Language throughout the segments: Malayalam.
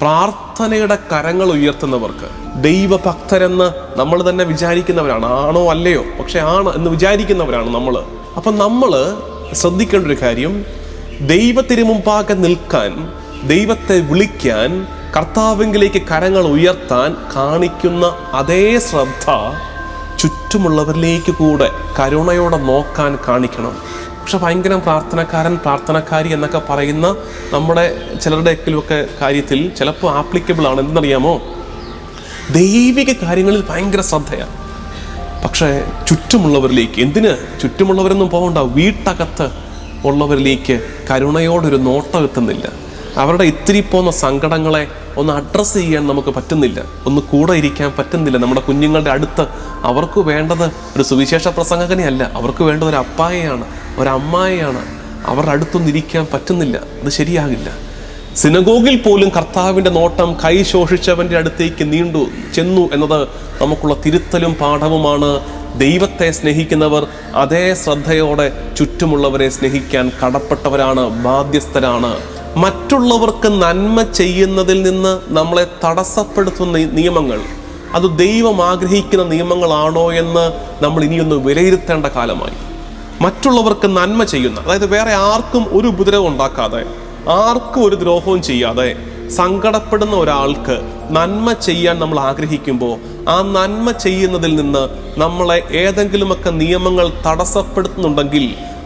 പ്രാർത്ഥനയുടെ കരങ്ങൾ ഉയർത്തുന്നവർക്ക്, ദൈവഭക്തരെന്ന് നമ്മൾ തന്നെ വിചാരിക്കുന്നവരാണ്, ആണോ അല്ലയോ, പക്ഷെ ആണ് എന്ന് വിചാരിക്കുന്നവരാണ് നമ്മൾ. അപ്പം നമ്മൾ ശ്രദ്ധിക്കേണ്ട ഒരു കാര്യം, ദൈവത്തിന് മുമ്പാകെ നിൽക്കാൻ, ദൈവത്തെ വിളിക്കാൻ, കർത്താവിലേക്ക് കരങ്ങൾ ഉയർത്താൻ കാണിക്കുന്ന അതേ ശ്രദ്ധ ചുറ്റുമുള്ളവരിലേക്ക് കൂടെ കരുണയോടെ നോക്കാൻ കാണിക്കണം. പക്ഷെ ഭയങ്കര പ്രാർത്ഥനക്കാരി എന്നൊക്കെ പറയുന്ന നമ്മുടെ ചിലരുടെയൊക്കെ കാര്യത്തിൽ ചിലപ്പോൾ ആപ്ലിക്കബിൾ ആണ്. എന്തെന്നറിയാമോ? ദൈവിക കാര്യങ്ങളിൽ ഭയങ്കര ശ്രദ്ധയാണ്, പക്ഷേ ചുറ്റുമുള്ളവരിലേക്ക്, എന്തിന് ചുറ്റുമുള്ളവരൊന്നും പോകണ്ട, വീട്ടകത്ത് ഉള്ളവരിലേക്ക് കരുണയോടൊരു നോട്ടം എത്തുന്നില്ല. അവരുടെ ഇത്തിരി പോകുന്ന സങ്കടങ്ങളെ ഒന്ന് അഡ്രസ്സ് ചെയ്യാൻ നമുക്ക് പറ്റുന്നില്ല, ഒന്ന് കൂടെ ഇരിക്കാൻ പറ്റുന്നില്ല. നമ്മുടെ കുഞ്ഞുങ്ങളുടെ അടുത്ത് അവർക്ക് വേണ്ടത് ഒരു സുവിശേഷ പ്രസംഗകനെയല്ല, അവർക്ക് വേണ്ടത് ഒരു അപ്പായെയാണ്, ഒരമ്മായെയാണ്. അവരുടെ അടുത്തൊന്നും ഇരിക്കാൻ പറ്റുന്നില്ല. അത് ശരിയാകില്ല. സിനഗോഗിൽ പോലും കർത്താവിൻ്റെ നോട്ടം കൈ ശോഷിച്ചവൻ്റെ അടുത്തേക്ക് നീണ്ടു ചെന്നു എന്നത് നമുക്കുള്ള തിരുത്തലും പാഠവുമാണ്. ദൈവത്തെ സ്നേഹിക്കുന്നവർ അതേ ശ്രദ്ധയോടെ ചുറ്റുമുള്ളവരെ സ്നേഹിക്കാൻ കടപ്പെട്ടവരാണ്, ബാധ്യസ്ഥരാണ്. മറ്റുള്ളവർക്ക് നന്മ ചെയ്യുന്നതിൽ നിന്ന് നമ്മളെ തടസ്സപ്പെടുത്തുന്ന നിയമങ്ങൾ, അത് ദൈവം ആഗ്രഹിക്കുന്ന നിയമങ്ങളാണോ എന്ന് നമ്മൾ ഇനിയൊന്ന് വിലയിരുത്തേണ്ട കാലമായി. മറ്റുള്ളവർക്ക് നന്മ ചെയ്യുന്ന, അതായത് വേറെ ആർക്കും ഒരു ഉപദ്രവം ഉണ്ടാക്കാതെ, ആർക്കും ഒരു ദ്രോഹവും ചെയ്യാതെ സങ്കടപ്പെടുന്ന ഒരാൾക്ക് നന്മ ചെയ്യാൻ നമ്മൾ ആഗ്രഹിക്കുമ്പോൾ ആ നന്മ ചെയ്യുന്നതിൽ നിന്ന് നമ്മളെ ഏതെങ്കിലുമൊക്കെ നിയമങ്ങൾ തടസ്സപ്പെടുത്തുന്നുണ്ടെങ്കിൽ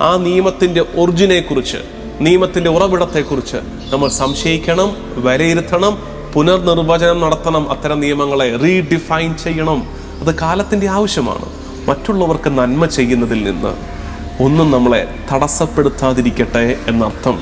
ആ നിയമത്തിൻ്റെ ഒറിജിനെക്കുറിച്ച്, നിയമത്തിൻ്റെ ഉറവിടത്തെക്കുറിച്ച് നമ്മൾ സംശയിക്കണം, വിലയിരുത്തണം, പുനർനിർവചനം നടത്തണം. അത്തരം നിയമങ്ങളെ റീഡിഫൈൻ ചെയ്യണം. അത് കാലത്തിൻ്റെ ആവശ്യമാണ്. മറ്റുള്ളവർക്ക് നന്മ ചെയ്യുന്നതിൽ നിന്ന് ഒന്നും നമ്മളെ തടസ്സപ്പെടുത്താതിരിക്കട്ടെ എന്നർത്ഥം.